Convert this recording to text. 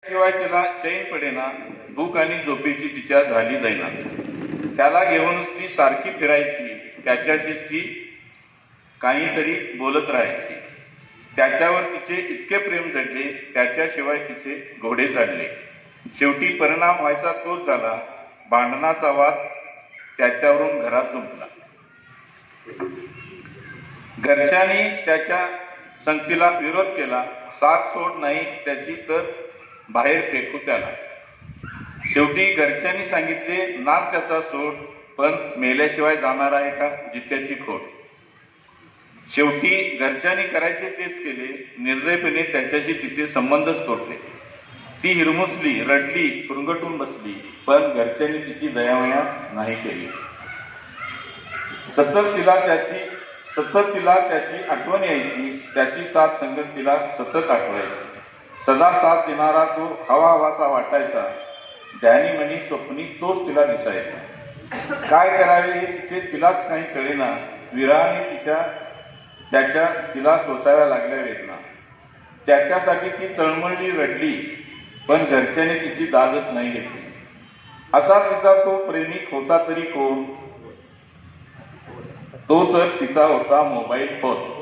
शिवाय तिला चैन पडेना, भूक आणि झोपेची तिच्या झाली दैना. त्याला घेऊनच ती सारखी फिरायची, त्याच्याशीच ती काहीतरी बोलत राहायची. त्याच्यावर तिचे इतके प्रेम जडले, त्याच्याशिवाय तिचे घोडे चालले. शेवटी परिणाम व्हायचा तोच झाला, भांडणाचा वाद त्याच्यावरून घरात जुंपला. घरच्यांनी त्याच्या संगतीला विरोध केला. साथ सोड नाही त्याची तर बाहेर फेकू त्याला. शेवटी घरच्यांनी सांगितले, नाद त्याचा सोड, पण मेल्याशिवाय जाणार आहे का जित्याची खोड. शेवटी घरच्यांनी करायचे तेच केले. निर्दयपणे त्याच्याशी तिचे संबंधच तोडले. ती हिरमुसली, रडली, कुरंगटून बसली, पण घरच्यांनी तिची दयामाया नाही केली. सतत तिला त्याची आठवण यायची, त्याची साथ संगत तिला सतत आठवायची. सदा साथ देणारा तो हवा हवासा वाटायचा, ध्यानी मनी स्वप्नी तोच तिला दिसायचा. काय करावे हे तिलाच काही कळेना, विरहाने तिला सोसाव्या लागल्या वेदना. त्याच्यासाठी ती तळमळली, रडली, पण घरच्याने तिची दादच नाही घेतली. असा तिचा तो प्रेमिक होता तरी कोण, तो तर तिचा होता मोबाईल फोन.